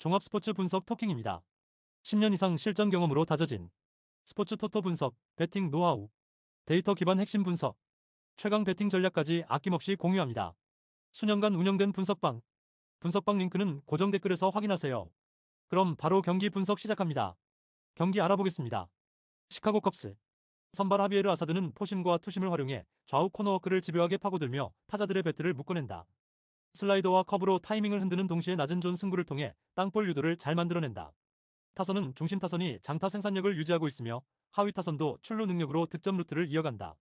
종합 스포츠 분석 토킹입니다. 10년 이상 실전 경험으로 다져진 스포츠 토토 분석, 배팅 노하우, 데이터 기반 핵심 분석, 최강 배팅 전략까지 아낌없이 공유합니다. 수년간 운영된 분석방 링크는 고정 댓글에서 확인하세요. 그럼 바로 경기 분석 시작합니다. 경기 알아보겠습니다. 시카고 컵스 선발 하비에르 아사드는 포심과 투심을 활용해 좌우 코너워크를 집요하게 파고들며 타자들의 배트를 묶어낸다. 슬라이더와 커브로 타이밍을 흔드는 동시에 낮은 존 승부를 통해 땅볼 유도를 잘 만들어낸다. 타선은 중심 타선이 장타 생산력을 유지하고 있으며 하위 타선도 출루 능력으로 득점 루트를 이어간다.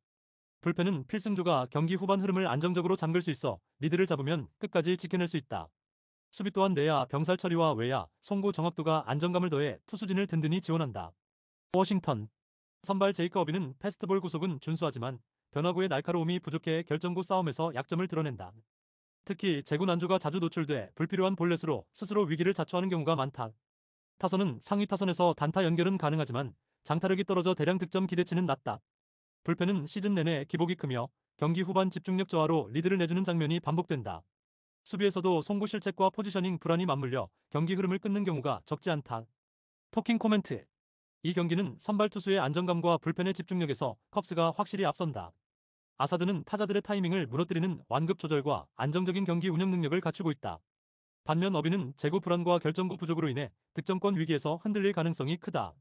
불펜은 필승조가 경기 후반 흐름을 안정적으로 잠글 수 있어 리드를 잡으면 끝까지 지켜낼 수 있다. 수비 또한 내야 병살 처리와 외야 송구 정확도가 안정감을 더해 투수진을 든든히 지원한다. 워싱턴 선발 제이크 어비는 패스트볼 구속은 준수하지만 변화구의 날카로움이 부족해 결정구 싸움에서 약점을 드러낸다. 특히 제구 난조가 자주 노출돼 불필요한 볼넷으로 스스로 위기를 자초하는 경우가 많다. 타선은 상위 타선에서 단타 연결은 가능하지만 장타력이 떨어져 대량 득점 기대치는 낮다. 불펜은 시즌 내내 기복이 크며 경기 후반 집중력 저하로 리드를 내주는 장면이 반복된다. 수비에서도 송구 실책과 포지셔닝 불안이 맞물려 경기 흐름을 끊는 경우가 적지 않다. 토킹 코멘트. 이 경기는 선발 투수의 안정감과 불펜의 집중력에서 컵스가 확실히 앞선다. 아사드는 타자들의 타이밍을 무너뜨리는 완급 조절과 안정적인 경기 운영 능력을 갖추고 있다. 반면 어비는 제구 불안과 결정구 부족으로 인해 득점권 위기에서 흔들릴 가능성이 크다.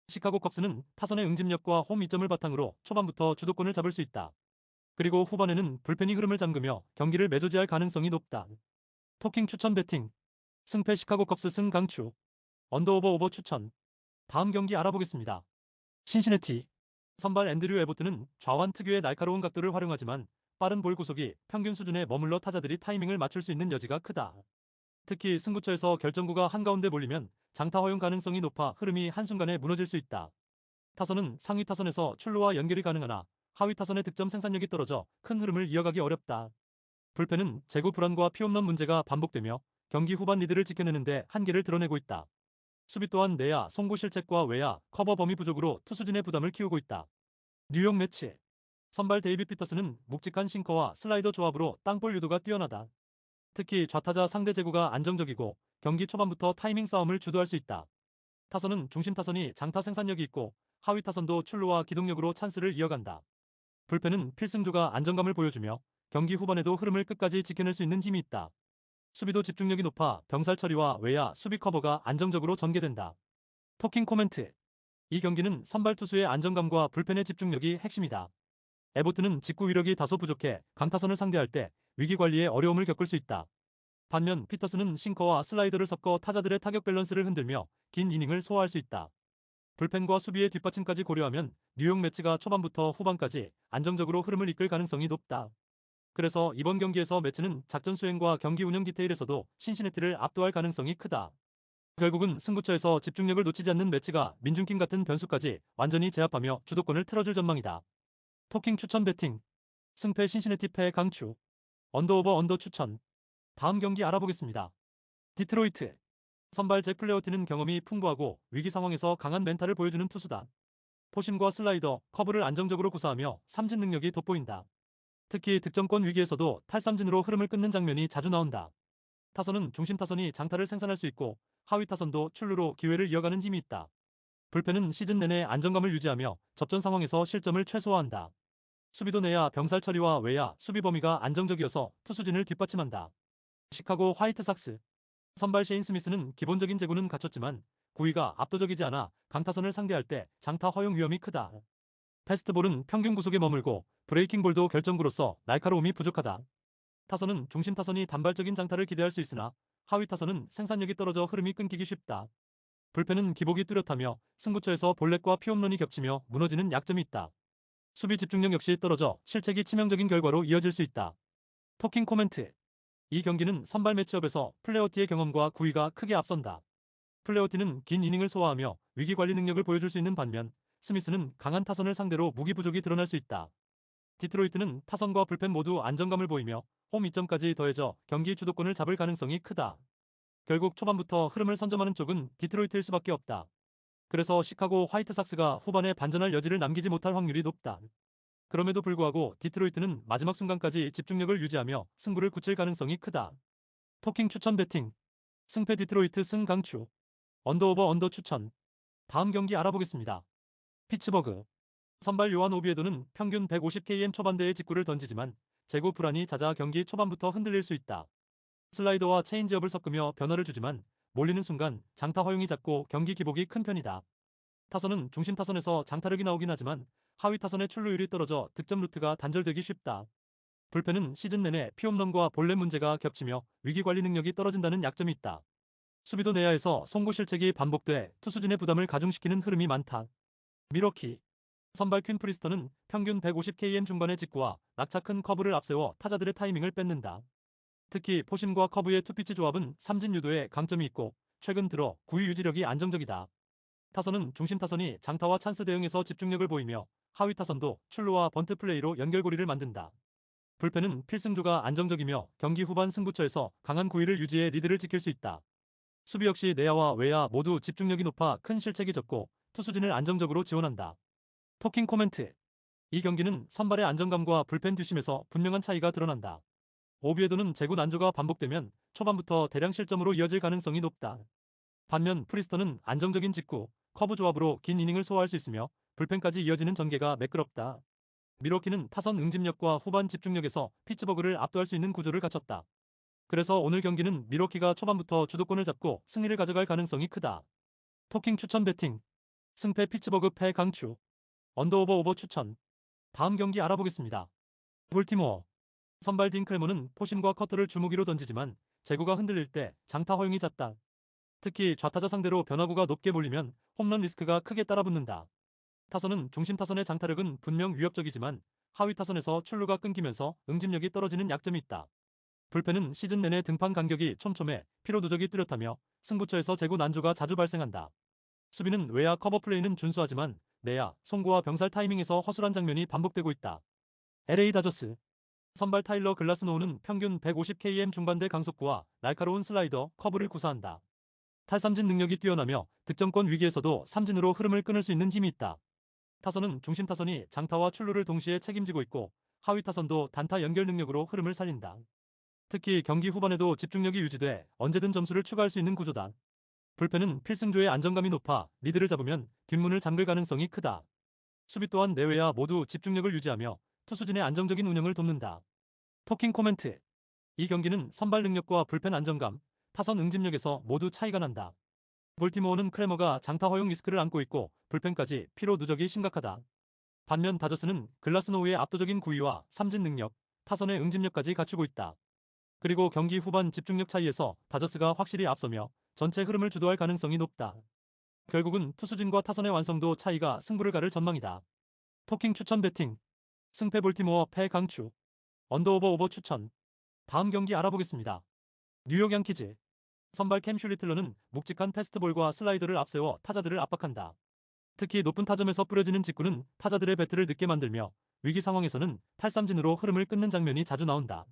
시카고 컵스는 타선의 응집력과 홈 이점을 바탕으로 초반부터 주도권을 잡을 수 있다. 그리고 후반에는 불펜이 흐름을 잠그며 경기를 매조지할 가능성이 높다. 토킹 추천 배팅. 승패 시카고 컵스 승 강추. 언더오버 오버 추천. 다음 경기 알아보겠습니다. 신시내티. 선발 앤드류 에보트는 좌완 특유의 날카로운 각도를 활용하지만 빠른 볼 구속이 평균 수준에 머물러 타자들이 타이밍을 맞출 수 있는 여지가 크다. 특히 승부처에서 결정구가 한가운데 몰리면 장타 허용 가능성이 높아 흐름이 한순간에 무너질 수 있다. 타선은 상위 타선에서 출루와 연결이 가능하나 하위 타선의 득점 생산력이 떨어져 큰 흐름을 이어가기 어렵다. 불펜은 제구 불안과 피홈런 문제가 반복되며 경기 후반 리드를 지켜내는데 한계를 드러내고 있다. 수비 또한 내야 송구 실책과 외야 커버 범위 부족으로 투수진의 부담을 키우고 있다. 뉴욕 매치. 선발 데이빗 피터스는 묵직한 싱커와 슬라이더 조합으로 땅볼 유도가 뛰어나다. 특히 좌타자 상대 제구가 안정적이고 경기 초반부터 타이밍 싸움을 주도할 수 있다. 타선은 중심 타선이 장타 생산력이 있고 하위 타선도 출루와 기동력으로 찬스를 이어간다. 불펜은 필승조가 안정감을 보여주며 경기 후반에도 흐름을 끝까지 지켜낼 수 있는 힘이 있다. 수비도 집중력이 높아 병살 처리와 외야 수비 커버가 안정적으로 전개된다. 토킹 코멘트. 이 경기는 선발 투수의 안정감과 불펜의 집중력이 핵심이다. 에보트는 직구 위력이 다소 부족해 강타선을 상대할 때 위기 관리에 어려움을 겪을 수 있다. 반면 피터스는 싱커와 슬라이더를 섞어 타자들의 타격 밸런스를 흔들며 긴 이닝을 소화할 수 있다. 불펜과 수비의 뒷받침까지 고려하면 뉴욕 매치가 초반부터 후반까지 안정적으로 흐름을 이끌 가능성이 높다. 그래서 이번 경기에서 매치는 작전 수행과 경기 운영 디테일에서도 신시내티를 압도할 가능성이 크다. 결국은 승부처에서 집중력을 놓치지 않는 매치가 민중팀 같은 변수까지 완전히 제압하며 주도권을 틀어줄 전망이다. 토킹 추천 배팅. 승패 신시내티 패 강추. 언더오버 언더 추천. 다음 경기 알아보겠습니다. 디트로이트. 선발 잭 플레어티는 경험이 풍부하고 위기 상황에서 강한 멘탈을 보여주는 투수다. 포심과 슬라이더, 커브를 안정적으로 구사하며 삼진 능력이 돋보인다. 특히 득점권 위기에서도 탈삼진으로 흐름을 끊는 장면이 자주 나온다. 타선은 중심 타선이 장타를 생산할 수 있고 하위 타선도 출루로 기회를 이어가는 힘이 있다. 불펜은 시즌 내내 안정감을 유지하며 접전 상황에서 실점을 최소화한다. 수비도 내야 병살 처리와 외야 수비 범위가 안정적이어서 투수진을 뒷받침한다. 시카고 화이트삭스. 선발 셰인 스미스는 기본적인 제구는 갖췄지만 구위가 압도적이지 않아 강타선을 상대할 때 장타 허용 위험이 크다. 패스트볼은 평균 구속에 머물고 브레이킹볼도 결정구로서 날카로움이 부족하다. 타선은 중심 타선이 단발적인 장타를 기대할 수 있으나 하위 타선은 생산력이 떨어져 흐름이 끊기기 쉽다. 불펜은 기복이 뚜렷하며 승부처에서 볼넷과 피홈런이 겹치며 무너지는 약점이 있다. 수비 집중력 역시 떨어져 실책이 치명적인 결과로 이어질 수 있다. 토킹 코멘트. 이 경기는 선발 매치업에서 플레어티의 경험과 구위가 크게 앞선다. 플레어티는 긴 이닝을 소화하며 위기 관리 능력을 보여줄 수 있는 반면 스미스는 강한 타선을 상대로 무기 부족이 드러날 수 있다. 디트로이트는 타선과 불펜 모두 안정감을 보이며 홈 이점까지 더해져 경기 주도권을 잡을 가능성이 크다. 결국 초반부터 흐름을 선점하는 쪽은 디트로이트일 수밖에 없다. 그래서 시카고 화이트삭스가 후반에 반전할 여지를 남기지 못할 확률이 높다. 그럼에도 불구하고 디트로이트는 마지막 순간까지 집중력을 유지하며 승부를 굳힐 가능성이 크다. 토킹 추천 배팅. 승패 디트로이트 승 강추. 언더오버 언더 추천. 다음 경기 알아보겠습니다. 피츠버그. 선발 요한 오비에도는 평균 150km 초반대의 직구를 던지지만 제구 불안이 잦아 경기 초반부터 흔들릴 수 있다. 슬라이더와 체인지업을 섞으며 변화를 주지만 몰리는 순간 장타 허용이 잦고 경기 기복이 큰 편이다. 타선은 중심 타선에서 장타력이 나오긴 하지만 하위 타선의 출루율이 떨어져 득점 루트가 단절되기 쉽다. 불펜은 시즌 내내 피홈런과 볼넷 문제가 겹치며 위기 관리 능력이 떨어진다는 약점이 있다. 수비도 내야에서 송구 실책이 반복돼 투수진의 부담을 가중시키는 흐름이 많다. 미러키. 선발 퀸 프리스터는 평균 150km 중반의 직구와 낙차 큰 커브를 앞세워 타자들의 타이밍을 뺏는다. 특히 포심과 커브의 투피치 조합은 삼진 유도에 강점이 있고 최근 들어 구위 유지력이 안정적이다. 타선은 중심 타선이 장타와 찬스 대응에서 집중력을 보이며 하위 타선도 출루와 번트 플레이로 연결고리를 만든다. 불펜은 필승조가 안정적이며 경기 후반 승부처에서 강한 구위를 유지해 리드를 지킬 수 있다. 수비 역시 내야와 외야 모두 집중력이 높아 큰 실책이 적고 투수진을 안정적으로 지원한다. 토킹 코멘트. 이 경기는 선발의 안정감과 불펜 뒷심에서 분명한 차이가 드러난다. 오비에도는 제구 난조가 반복되면 초반부터 대량 실점으로 이어질 가능성이 높다. 반면 프리스터는 안정적인 직구, 커브 조합으로 긴 이닝을 소화할 수 있으며 불펜까지 이어지는 전개가 매끄럽다. 미러키는 타선 응집력과 후반 집중력에서 피츠버그를 압도할 수 있는 구조를 갖췄다. 그래서 오늘 경기는 미러키가 초반부터 주도권을 잡고 승리를 가져갈 가능성이 크다. 토킹 추천 배팅. 승패 피츠버그 패 강추. 언더오버 오버 추천. 다음 경기 알아보겠습니다. 볼티모어. 선발 딘 클레모는 포심과 커터를 주무기로 던지지만 제구가 흔들릴 때 장타 허용이 잦다. 특히 좌타자 상대로 변화구가 높게 몰리면 홈런 리스크가 크게 따라붙는다. 타선은 중심 타선의 장타력은 분명 위협적이지만 하위 타선에서 출루가 끊기면서 응집력이 떨어지는 약점이 있다. 불펜은 시즌 내내 등판 간격이 촘촘해 피로 누적이 뚜렷하며 승부처에서 제구 난조가 자주 발생한다. 수비는 외야 커버 플레이는 준수하지만 내야 송구와 병살 타이밍에서 허술한 장면이 반복되고 있다. LA 다저스. 선발 타일러 글라스노우는 평균 150km 중반대 강속구와 날카로운 슬라이더, 커브를 구사한다. 탈삼진 능력이 뛰어나며 득점권 위기에서도 삼진으로 흐름을 끊을 수 있는 힘이 있다. 타선은 중심 타선이 장타와 출루를 동시에 책임지고 있고 하위 타선도 단타 연결 능력으로 흐름을 살린다. 특히 경기 후반에도 집중력이 유지돼 언제든 점수를 추가할 수 있는 구조다. 불펜은 필승조의 안정감이 높아 리드를 잡으면 뒷문을 잠글 가능성이 크다. 수비 또한 내외야 모두 집중력을 유지하며 투수진의 안정적인 운영을 돕는다. 토킹 코멘트. 이 경기는 선발 능력과 불펜 안정감, 타선 응집력에서 모두 차이가 난다. 볼티모어는 크레머가 장타 허용 리스크를 안고 있고 불펜까지 피로 누적이 심각하다. 반면 다저스는 글라스노우의 압도적인 구위와 삼진 능력, 타선의 응집력까지 갖추고 있다. 그리고 경기 후반 집중력 차이에서 다저스가 확실히 앞서며 전체 흐름을 주도할 가능성이 높다. 결국은 투수진과 타선의 완성도 차이가 승부를 가를 전망이다. 토킹 추천 배팅. 승패 볼티모어 패 강추. 언더오버 오버 추천. 다음 경기 알아보겠습니다. 뉴욕 양키즈. 선발 캠 슐리틀러는 묵직한 패스트볼과 슬라이더를 앞세워 타자들을 압박한다. 특히 높은 타점에서 뿌려지는 직구는 타자들의 배트를 늦게 만들며 위기 상황에서는 탈삼진으로 흐름을 끊는 장면이 자주 나온다.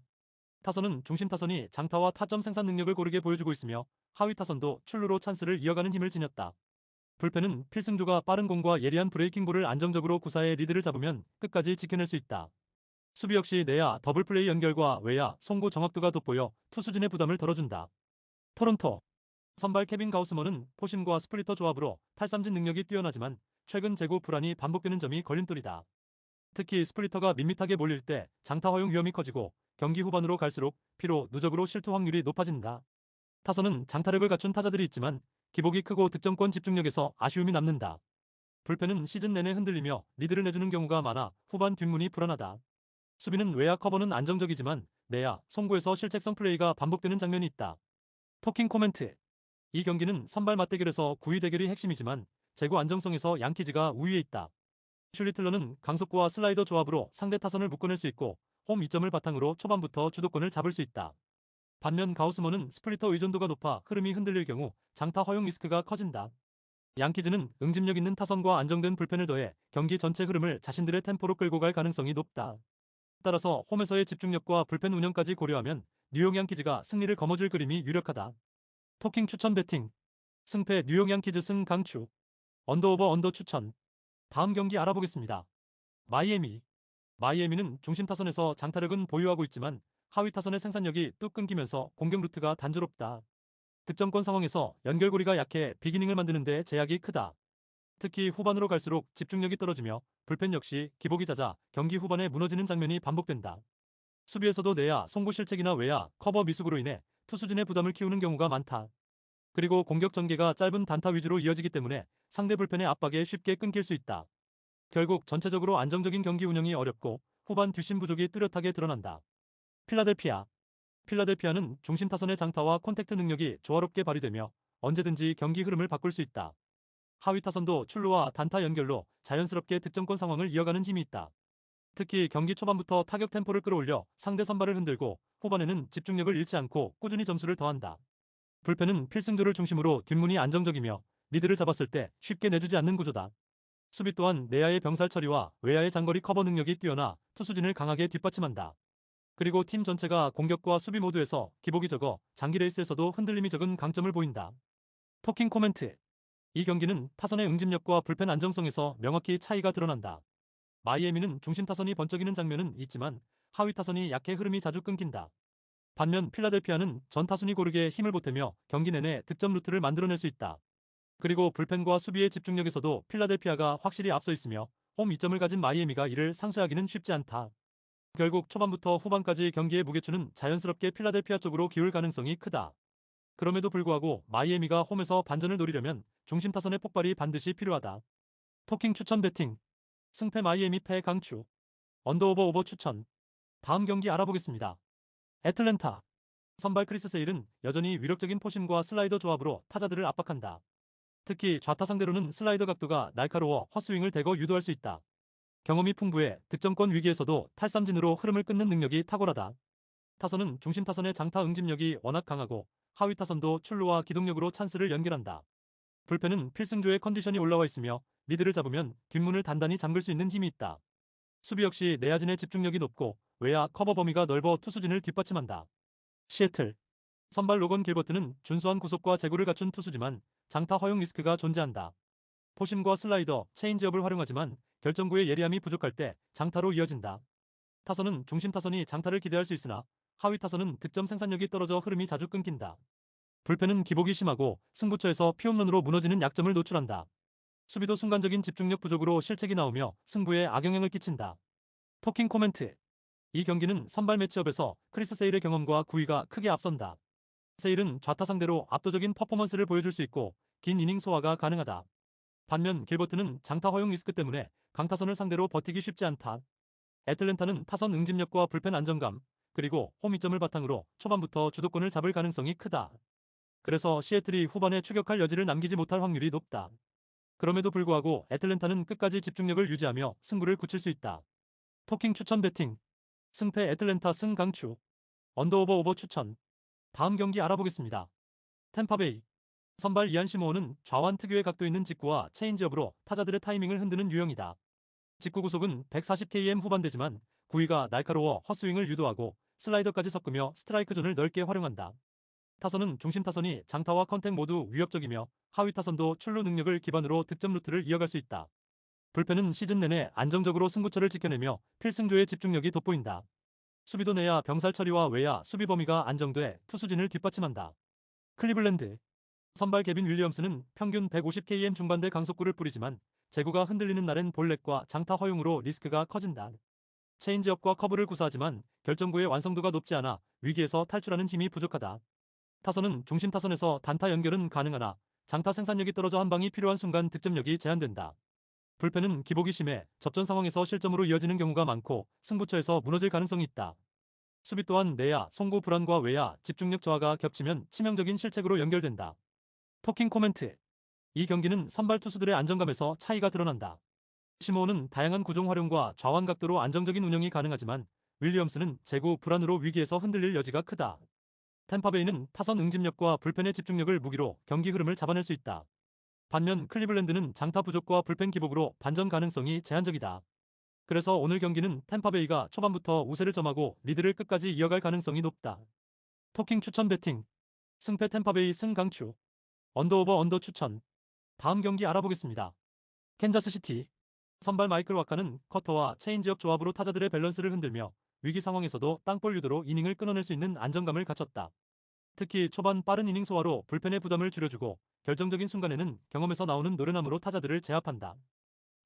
타선은 중심 타선이 장타와 타점 생산 능력을 고르게 보여주고 있으며 하위 타선도 출루로 찬스를 이어가는 힘을 지녔다. 불펜은 필승조가 빠른 공과 예리한 브레이킹볼을 안정적으로 구사해 리드를 잡으면 끝까지 지켜낼 수 있다. 수비 역시 내야 더블 플레이 연결과 외야 송구 정확도가 돋보여 투수진의 부담을 덜어준다. 토론토. 선발 케빈 가우스먼은 포심과 스플리터 조합으로 탈삼진 능력이 뛰어나지만 최근 제구 불안이 반복되는 점이 걸림돌이다. 특히 스플리터가 밋밋하게 몰릴 때 장타 허용 위험이 커지고 경기 후반으로 갈수록 피로 누적으로 실투 확률이 높아진다. 타선은 장타력을 갖춘 타자들이 있지만 기복이 크고 득점권 집중력에서 아쉬움이 남는다. 불펜은 시즌 내내 흔들리며 리드를 내주는 경우가 많아 후반 뒷문이 불안하다. 수비는 외야 커버는 안정적이지만 내야 송구에서 실책성 플레이가 반복되는 장면이 있다. 토킹 코멘트. 이 경기는 선발 맞대결에서 구위 대결이 핵심이지만 제구 안정성에서 양키즈가 우위에 있다. 슐리틀러는 강속구와 슬라이더 조합으로 상대 타선을 묶어낼 수 있고 홈 2점을 바탕으로 초반부터 주도권을 잡을 수 있다. 반면 가우스먼은 스플리터 의존도가 높아 흐름이 흔들릴 경우 장타 허용 리스크가 커진다. 양키즈는 응집력 있는 타선과 안정된 불펜을 더해 경기 전체 흐름을 자신들의 템포로 끌고 갈 가능성이 높다. 따라서 홈에서의 집중력과 불펜 운영까지 고려하면 뉴욕 양키즈가 승리를 거머쥘 그림이 유력하다. 토킹 추천 배팅. 승패 뉴욕 양키즈 승 강추. 언더오버 언더 추천. 다음 경기 알아보겠습니다. 마이애미. 마이애미는 중심 타선에서 장타력은 보유하고 있지만 하위 타선의 생산력이 뚝 끊기면서 공격 루트가 단조롭다. 득점권 상황에서 연결고리가 약해 비기닝을 만드는 데 제약이 크다. 특히 후반으로 갈수록 집중력이 떨어지며 불펜 역시 기복이 잦아 경기 후반에 무너지는 장면이 반복된다. 수비에서도 내야 송구 실책이나 외야 커버 미숙으로 인해 투수진의 부담을 키우는 경우가 많다. 그리고 공격 전개가 짧은 단타 위주로 이어지기 때문에 상대 불펜의 압박에 쉽게 끊길 수 있다. 결국 전체적으로 안정적인 경기 운영이 어렵고 후반 뒷심 부족이 뚜렷하게 드러난다. 필라델피아 필라델피아는 중심 타선의 장타와 콘택트 능력이 조화롭게 발휘되며 언제든지 경기 흐름을 바꿀 수 있다. 하위 타선도 출루와 단타 연결로 자연스럽게 득점권 상황을 이어가는 힘이 있다. 특히 경기 초반부터 타격 템포를 끌어올려 상대 선발을 흔들고 후반에는 집중력을 잃지 않고 꾸준히 점수를 더한다. 불펜은 필승조를 중심으로 뒷문이 안정적이며 리드를 잡았을 때 쉽게 내주지 않는 구조다. 수비 또한 내야의 병살 처리와 외야의 장거리 커버 능력이 뛰어나 투수진을 강하게 뒷받침한다. 그리고 팀 전체가 공격과 수비 모두에서 기복이 적어 장기 레이스에서도 흔들림이 적은 강점을 보인다. 토킹 코멘트. 이 경기는 타선의 응집력과 불펜 안정성에서 명확히 차이가 드러난다. 마이애미는 중심 타선이 번쩍이는 장면은 있지만 하위 타선이 약해 흐름이 자주 끊긴다. 반면 필라델피아는 전 타순이 고르게 힘을 보태며 경기 내내 득점 루트를 만들어낼 수 있다. 그리고 불펜과 수비의 집중력에서도 필라델피아가 확실히 앞서 있으며 홈 이점을 가진 마이애미가 이를 상쇄하기는 쉽지 않다. 결국 초반부터 후반까지 경기의 무게추는 자연스럽게 필라델피아 쪽으로 기울 가능성이 크다. 그럼에도 불구하고 마이애미가 홈에서 반전을 노리려면 중심 타선의 폭발이 반드시 필요하다. 토킹 추천 배팅. 승패 마이애미 패 강추. 언더오버 오버 추천. 다음 경기 알아보겠습니다. 애틀랜타. 선발 크리스 세일은 여전히 위력적인 포심과 슬라이더 조합으로 타자들을 압박한다. 특히 좌타 상대로는 슬라이더 각도가 날카로워 헛스윙을 대거 유도할 수 있다. 경험이 풍부해 득점권 위기에서도 탈삼진으로 흐름을 끊는 능력이 탁월하다. 타선은 중심 타선의 장타 응집력이 워낙 강하고 하위 타선도 출루와 기동력으로 찬스를 연결한다. 불펜은 필승조의 컨디션이 올라와 있으며 리드를 잡으면 뒷문을 단단히 잠글 수 있는 힘이 있다. 수비 역시 내야진의 집중력이 높고 외야 커버 범위가 넓어 투수진을 뒷받침한다. 시애틀. 선발 로건 길버트는 준수한 구속과 제구를 갖춘 투수지만 장타 허용 리스크가 존재한다. 포심과 슬라이더, 체인지업을 활용하지만 결정구의 예리함이 부족할 때 장타로 이어진다. 타선은 중심 타선이 장타를 기대할 수 있으나 하위 타선은 득점 생산력이 떨어져 흐름이 자주 끊긴다. 불펜은 기복이 심하고 승부처에서 피홈런으로 무너지는 약점을 노출한다. 수비도 순간적인 집중력 부족으로 실책이 나오며 승부에 악영향을 끼친다. 토킹 코멘트. 이 경기는 선발 매치업에서 크리스 세일의 경험과 구위가 크게 앞선다. 세일은 좌타 상대로 압도적인 퍼포먼스를 보여줄 수 있고 긴 이닝 소화가 가능하다. 반면 길버트는 장타 허용 리스크 때문에 강타선을 상대로 버티기 쉽지 않다. 애틀랜타는 타선 응집력과 불펜 안정감, 그리고 홈 이점을 바탕으로 초반부터 주도권을 잡을 가능성이 크다. 그래서 시애틀이 후반에 추격할 여지를 남기지 못할 확률이 높다. 그럼에도 불구하고 애틀랜타는 끝까지 집중력을 유지하며 승부를 굳힐 수 있다. 토킹 추천 배팅. 승패 애틀랜타 승 강추. 언더오버 오버 추천. 다음 경기 알아보겠습니다. 템파베이. 선발 이안 시모어는 좌완 특유의 각도 있는 직구와 체인지업으로 타자들의 타이밍을 흔드는 유형이다. 직구 구속은 140km 후반대지만 구위가 날카로워 헛스윙을 유도하고 슬라이더까지 섞으며 스트라이크 존을 넓게 활용한다. 타선은 중심 타선이 장타와 컨택 모두 위협적이며 하위 타선도 출루 능력을 기반으로 득점 루트를 이어갈 수 있다. 불펜은 시즌 내내 안정적으로 승부처를 지켜내며 필승조의 집중력이 돋보인다. 수비도 내야 병살 처리와 외야 수비 범위가 안정돼 투수진을 뒷받침한다. 클리블랜드. 선발 개빈 윌리엄스는 평균 150km 중반대 강속구를 뿌리지만 제구가 흔들리는 날엔 볼넷과 장타 허용으로 리스크가 커진다. 체인지업과 커브를 구사하지만 결정구의 완성도가 높지 않아 위기에서 탈출하는 힘이 부족하다. 타선은 중심 타선에서 단타 연결은 가능하나 장타 생산력이 떨어져 한 방이 필요한 순간 득점력이 제한된다. 불펜은 기복이 심해 접전 상황에서 실점으로 이어지는 경우가 많고 승부처에서 무너질 가능성이 있다. 수비 또한 내야 송구 불안과 외야 집중력 저하가 겹치면 치명적인 실책으로 연결된다. 토킹 코멘트. 이 경기는 선발 투수들의 안정감에서 차이가 드러난다. 시모어는 다양한 구종 활용과 좌완 각도로 안정적인 운영이 가능하지만 윌리엄스는 제구 불안으로 위기에서 흔들릴 여지가 크다. 템파베이는 타선 응집력과 불펜의 집중력을 무기로 경기 흐름을 잡아낼 수 있다. 반면 클리블랜드는 장타 부족과 불펜 기복으로 반전 가능성이 제한적이다. 그래서 오늘 경기는 템파베이가 초반부터 우세를 점하고 리드를 끝까지 이어갈 가능성이 높다. 토킹 추천 배팅. 승패 템파베이 승 강추. 언더오버 언더 추천. 다음 경기 알아보겠습니다. 캔자스시티. 선발 마이클 와카는 커터와 체인지업 조합으로 타자들의 밸런스를 흔들며 위기 상황에서도 땅볼 유도로 이닝을 끊어낼 수 있는 안정감을 갖췄다. 특히 초반 빠른 이닝 소화로 불펜의 부담을 줄여주고 결정적인 순간에는 경험에서 나오는 노련함으로 타자들을 제압한다.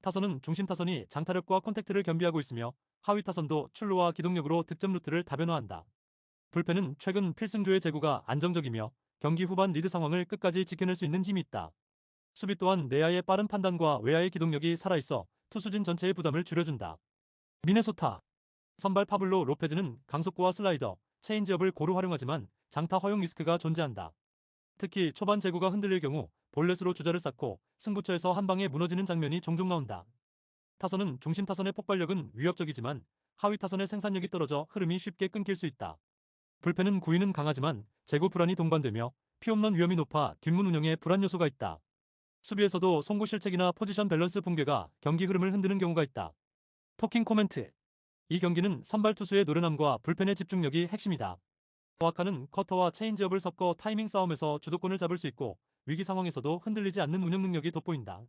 타선은 중심 타선이 장타력과 콘택트를 겸비하고 있으며 하위 타선도 출루와 기동력으로 득점 루트를 다변화한다. 불펜은 최근 필승조의 제구가 안정적이며 경기 후반 리드 상황을 끝까지 지켜낼 수 있는 힘이 있다. 수비 또한 내야의 빠른 판단과 외야의 기동력이 살아있어 투수진 전체의 부담을 줄여준다. 미네소타 선발 파블로 로페즈는 강속구와 슬라이더, 체인지업을 고루 활용하지만 장타 허용 리스크가 존재한다. 특히 초반 제구가 흔들릴 경우 볼넷으로 주자를 쌓고 승부처에서 한 방에 무너지는 장면이 종종 나온다. 타선은 중심 타선의 폭발력은 위협적이지만 하위 타선의 생산력이 떨어져 흐름이 쉽게 끊길 수 있다. 불펜은 구위는 강하지만 제구 불안이 동반되며 피홈런 위험이 높아 뒷문 운영에 불안 요소가 있다. 수비에서도 송구 실책이나 포지션 밸런스 붕괴가 경기 흐름을 흔드는 경우가 있다. 토킹 코멘트. 이 경기는 선발 투수의 노련함과 불펜의 집중력이 핵심이다. 오아카는 커터와 체인지업을 섞어 타이밍 싸움에서 주도권을 잡을 수 있고 위기 상황에서도 흔들리지 않는 운영 능력이 돋보인다.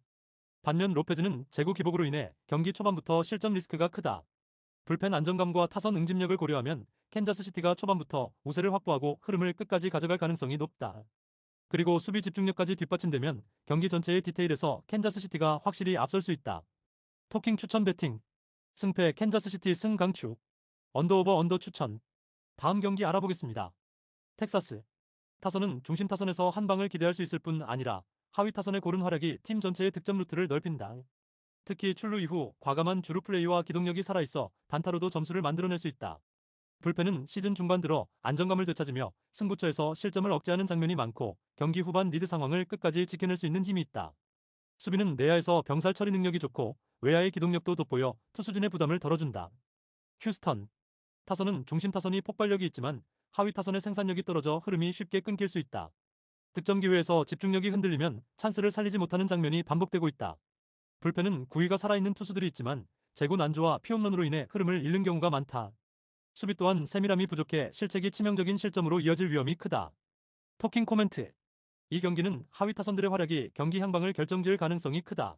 반면 로페즈는 제구 기복으로 인해 경기 초반부터 실점 리스크가 크다. 불펜 안정감과 타선 응집력을 고려하면 캔자스시티가 초반부터 우세를 확보하고 흐름을 끝까지 가져갈 가능성이 높다. 그리고 수비 집중력까지 뒷받침되면 경기 전체의 디테일에서 캔자스시티가 확실히 앞설 수 있다. 토킹 추천 배팅. 승패 캔자스시티 승 강추. 언더오버 언더 추천. 다음 경기 알아보겠습니다. 텍사스. 타선은 중심 타선에서 한 방을 기대할 수 있을 뿐 아니라 하위 타선의 고른 활약이 팀 전체의 득점 루트를 넓힌다. 특히 출루 이후 과감한 주루 플레이와 기동력이 살아있어 단타로도 점수를 만들어낼 수 있다. 불펜은 시즌 중반 들어 안정감을 되찾으며 승부처에서 실점을 억제하는 장면이 많고 경기 후반 리드 상황을 끝까지 지켜낼 수 있는 힘이 있다. 수비는 내야에서 병살 처리 능력이 좋고 외야의 기동력도 돋보여 투수진의 부담을 덜어준다. 휴스턴. 타선은 중심 타선이 폭발력이 있지만 하위 타선의 생산력이 떨어져 흐름이 쉽게 끊길 수 있다. 득점 기회에서 집중력이 흔들리면 찬스를 살리지 못하는 장면이 반복되고 있다. 불펜은 구위가 살아있는 투수들이 있지만 제구 난조와 피홈런으로 인해 흐름을 잃는 경우가 많다. 수비 또한 세밀함이 부족해 실책이 치명적인 실점으로 이어질 위험이 크다. 토킹 코멘트. 이 경기는 하위 타선들의 활약이 경기 향방을 결정지을 가능성이 크다.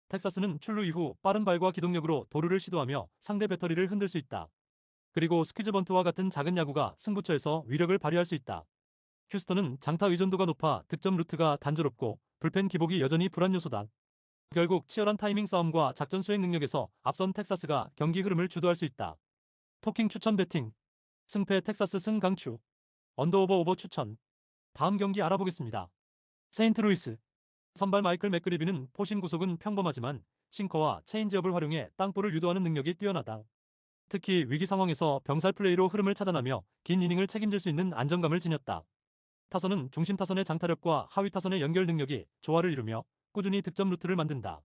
텍사스는 출루 이후 빠른 발과 기동력으로 도루를 시도하며 상대 배터리를 흔들 수 있다. 그리고 스퀴즈 번트와 같은 작은 야구가 승부처에서 위력을 발휘할 수 있다. 휴스턴은 장타 의존도가 높아 득점 루트가 단조롭고 불펜 기복이 여전히 불안 요소다. 결국 치열한 타이밍 싸움과 작전 수행 능력에서 앞선 텍사스가 경기 흐름을 주도할 수 있다. 토킹 추천 배팅. 승패 텍사스 승 강추. 언더오버 오버 추천. 다음 경기 알아보겠습니다. 세인트루이스. 선발 마이클 맥그리비는 포심 구속은 평범하지만 싱커와 체인지업을 활용해 땅볼을 유도하는 능력이 뛰어나다. 특히 위기 상황에서 병살 플레이로 흐름을 차단하며 긴 이닝을 책임질 수 있는 안정감을 지녔다. 타선은 중심 타선의 장타력과 하위 타선의 연결 능력이 조화를 이루며 꾸준히 득점 루트를 만든다.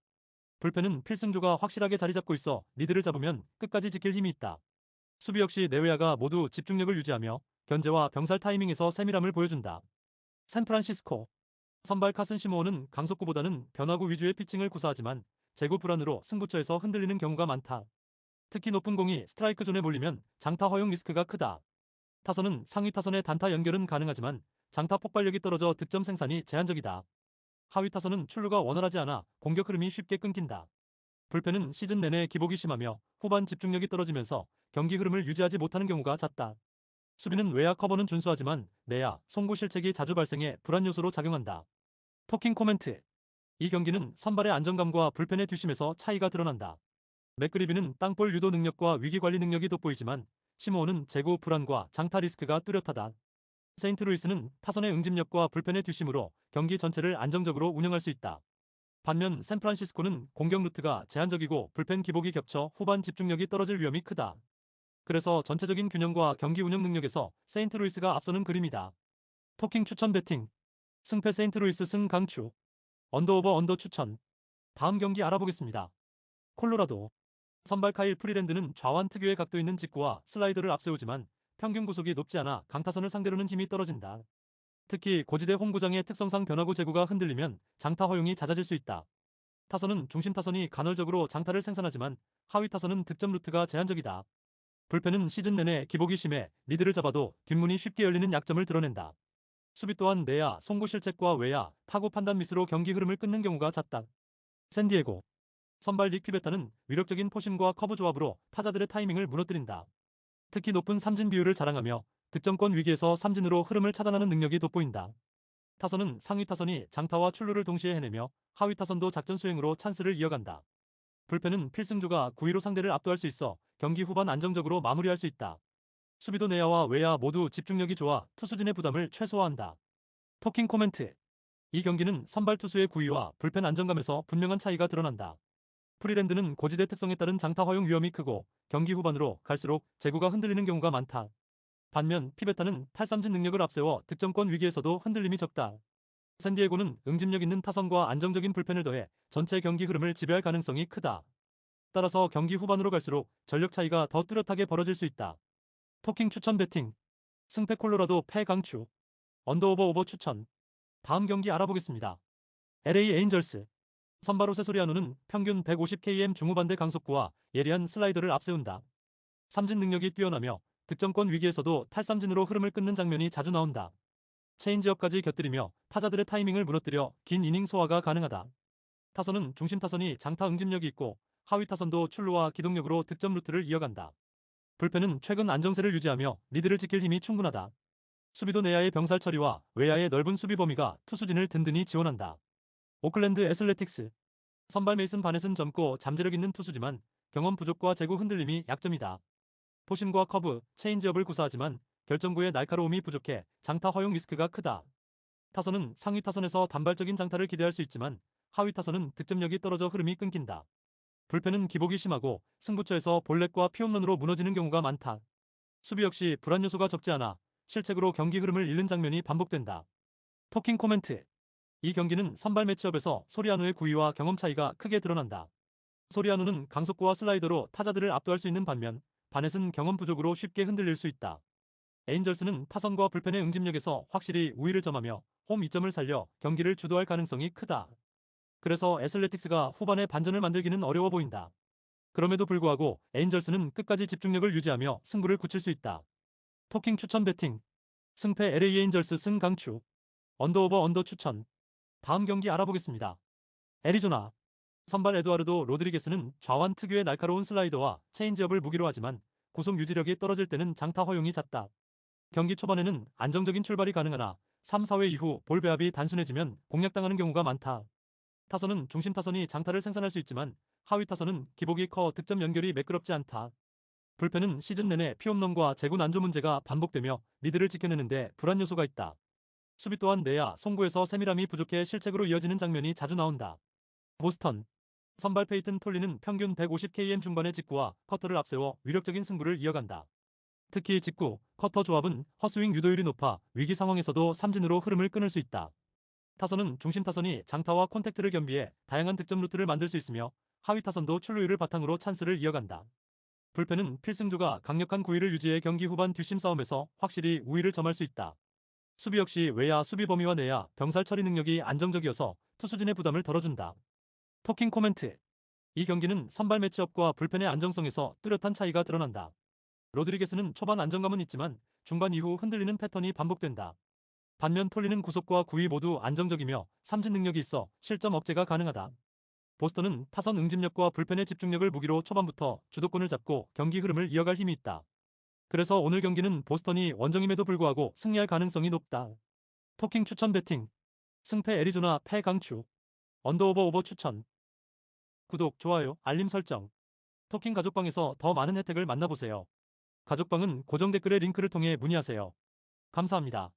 불펜은 필승조가 확실하게 자리 잡고 있어 리드를 잡으면 끝까지 지킬 힘이 있다. 수비 역시 내외야가 모두 집중력을 유지하며 견제와 병살 타이밍에서 세밀함을 보여준다. 샌프란시스코. 선발 카슨 시모어는 강속구보다는 변화구 위주의 피칭을 구사하지만 제구 불안으로 승부처에서 흔들리는 경우가 많다. 특히 높은 공이 스트라이크 존에 몰리면 장타 허용 리스크가 크다. 타선은 상위 타선의 단타 연결은 가능하지만 장타 폭발력이 떨어져 득점 생산이 제한적이다. 하위 타선은 출루가 원활하지 않아 공격 흐름이 쉽게 끊긴다. 불펜은 시즌 내내 기복이 심하며 후반 집중력이 떨어지면서 경기 흐름을 유지하지 못하는 경우가 잦다. 수비는 외야 커버는 준수하지만 내야, 송구 실책이 자주 발생해 불안 요소로 작용한다. 토킹 코멘트. 이 경기는 선발의 안정감과 불펜의 뒷심에서 차이가 드러난다. 맥그리비는 땅볼 유도 능력과 위기 관리 능력이 돋보이지만 시모어는 제구 불안과 장타 리스크가 뚜렷하다. 세인트루이스는 타선의 응집력과 불펜의 뒷심으로 경기 전체를 안정적으로 운영할 수 있다. 반면 샌프란시스코는 공격 루트가 제한적이고 불펜 기복이 겹쳐 후반 집중력이 떨어질 위험이 크다. 그래서 전체적인 균형과 경기 운영 능력에서 세인트루이스가 앞서는 그림이다. 토킹 추천 배팅. 승패 세인트루이스 승 강추. 언더오버 언더 추천. 다음 경기 알아보겠습니다. 콜로라도. 선발 카일 프리랜드는 좌완 특유의 각도 있는 직구와 슬라이더를 앞세우지만 평균 구속이 높지 않아 강타선을 상대로는 힘이 떨어진다. 특히 고지대 홈구장의 특성상 변화구 제구가 흔들리면 장타 허용이 잦아질 수 있다. 타선은 중심 타선이 간헐적으로 장타를 생산하지만 하위 타선은 득점 루트가 제한적이다. 불펜은 시즌 내내 기복이 심해 리드를 잡아도 뒷문이 쉽게 열리는 약점을 드러낸다. 수비 또한 내야, 송구 실책과 외야, 타구 판단 미스로 경기 흐름을 끊는 경우가 잦다. 샌디에고. 선발 릭 퓨베타는 위력적인 포심과 커브 조합으로 타자들의 타이밍을 무너뜨린다. 특히 높은 삼진 비율을 자랑하며 득점권 위기에서 삼진으로 흐름을 차단하는 능력이 돋보인다. 타선은 상위 타선이 장타와 출루를 동시에 해내며 하위 타선도 작전 수행으로 찬스를 이어간다. 불펜은 필승조가 9위로 상대를 압도할 수 있어 경기 후반 안정적으로 마무리할 수 있다. 수비도 내야와 외야 모두 집중력이 좋아 투수진의 부담을 최소화한다. 토킹 코멘트. 이 경기는 선발 투수의 구위와 불펜 안정감에서 분명한 차이가 드러난다. 프리랜드는 고지대 특성에 따른 장타 허용 위험이 크고 경기 후반으로 갈수록 제구가 흔들리는 경우가 많다. 반면 피베타는 탈삼진 능력을 앞세워 득점권 위기에서도 흔들림이 적다. 샌디에고는 응집력 있는 타선과 안정적인 불펜을 더해 전체 경기 흐름을 지배할 가능성이 크다. 따라서 경기 후반으로 갈수록 전력 차이가 더 뚜렷하게 벌어질 수 있다. 토킹 추천 배팅. 승패 콜로라도 패 강추. 언더오버 오버 추천. 다음 경기 알아보겠습니다. LA 에인절스. 선발 오세소리아누는 평균 150km 중후반대 강속구와 예리한 슬라이더를 앞세운다. 삼진 능력이 뛰어나며 득점권 위기에서도 탈삼진으로 흐름을 끊는 장면이 자주 나온다. 체인지업까지 곁들이며 타자들의 타이밍을 무너뜨려 긴 이닝 소화가 가능하다. 타선은 중심 타선이 장타 응집력이 있고 하위 타선도 출루와 기동력으로 득점 루트를 이어간다. 불펜은 최근 안정세를 유지하며 리드를 지킬 힘이 충분하다. 수비도 내야의 병살 처리와 외야의 넓은 수비 범위가 투수진을 든든히 지원한다. 오클랜드 애슬레틱스. 선발 메이슨 바넷은 젊고 잠재력 있는 투수지만 경험 부족과 제구 흔들림이 약점이다. 포심과 커브, 체인지업을 구사하지만 결정구의 날카로움이 부족해 장타 허용 리스크가 크다. 타선은 상위 타선에서 단발적인 장타를 기대할 수 있지만 하위 타선은 득점력이 떨어져 흐름이 끊긴다. 불펜은 기복이 심하고 승부처에서 볼넷과 피홈런으로 무너지는 경우가 많다. 수비 역시 불안 요소가 적지 않아 실책으로 경기 흐름을 잃는 장면이 반복된다. 토킹 코멘트. 이 경기는 선발 매치업에서 소리아누의 구위와 경험 차이가 크게 드러난다. 소리아누는 강속구와 슬라이더로 타자들을 압도할 수 있는 반면 바넷은 경험 부족으로 쉽게 흔들릴 수 있다. 에인절스는 타선과 불펜의 응집력에서 확실히 우위를 점하며 홈 이점을 살려 경기를 주도할 가능성이 크다. 그래서 애슬레틱스가 후반에 반전을 만들기는 어려워 보인다. 그럼에도 불구하고 에인절스는 끝까지 집중력을 유지하며 승부를 굳힐 수 있다. 토킹 추천 배팅. 승패 LA 에인절스 승 강추. 언더오버 언더 추천. 다음 경기 알아보겠습니다. 애리조나. 선발 에두아르도 로드리게스는 좌완 특유의 날카로운 슬라이더와 체인지업을 무기로 하지만 구속 유지력이 떨어질 때는 장타 허용이 잦다. 경기 초반에는 안정적인 출발이 가능하나 3, 4회 이후 볼 배합이 단순해지면 공략당하는 경우가 많다. 타선은 중심 타선이 장타를 생산할 수 있지만 하위 타선은 기복이 커 득점 연결이 매끄럽지 않다. 불펜은 시즌 내내 피홈런과 제구 난조 문제가 반복되며 리드를 지켜내는데 불안 요소가 있다. 수비 또한 내야 송구에서 세밀함이 부족해 실책으로 이어지는 장면이 자주 나온다. 보스턴. 선발 페이튼 톨리는 평균 150km 중반의 직구와 커터를 앞세워 위력적인 승부를 이어간다. 특히 직구, 커터 조합은 헛스윙 유도율이 높아 위기 상황에서도 삼진으로 흐름을 끊을 수 있다. 타선은 중심 타선이 장타와 콘택트를 겸비해 다양한 득점 루트를 만들 수 있으며 하위 타선도 출루율을 바탕으로 찬스를 이어간다. 불펜은 필승조가 강력한 구위를 유지해 경기 후반 뒷심 싸움에서 확실히 우위를 점할 수 있다. 수비 역시 외야 수비 범위와 내야 병살 처리 능력이 안정적이어서 투수진의 부담을 덜어준다. 토킹 코멘트. 이 경기는 선발 매치업과 불펜의 안정성에서 뚜렷한 차이가 드러난다. 로드리게스는 초반 안정감은 있지만 중반 이후 흔들리는 패턴이 반복된다. 반면 톨리는 구속과 구위 모두 안정적이며 삼진 능력이 있어 실점 억제가 가능하다. 보스턴은 타선 응집력과 불펜의 집중력을 무기로 초반부터 주도권을 잡고 경기 흐름을 이어갈 힘이 있다. 그래서 오늘 경기는 보스턴이 원정임에도 불구하고 승리할 가능성이 높다. 토킹 추천 배팅. 승패 애리조나 패 강추. 언더오버 오버 추천. 구독, 좋아요, 알림 설정. 토킹 가족방에서 더 많은 혜택을 만나보세요. 가족방은 고정 댓글의 링크를 통해 문의하세요. 감사합니다.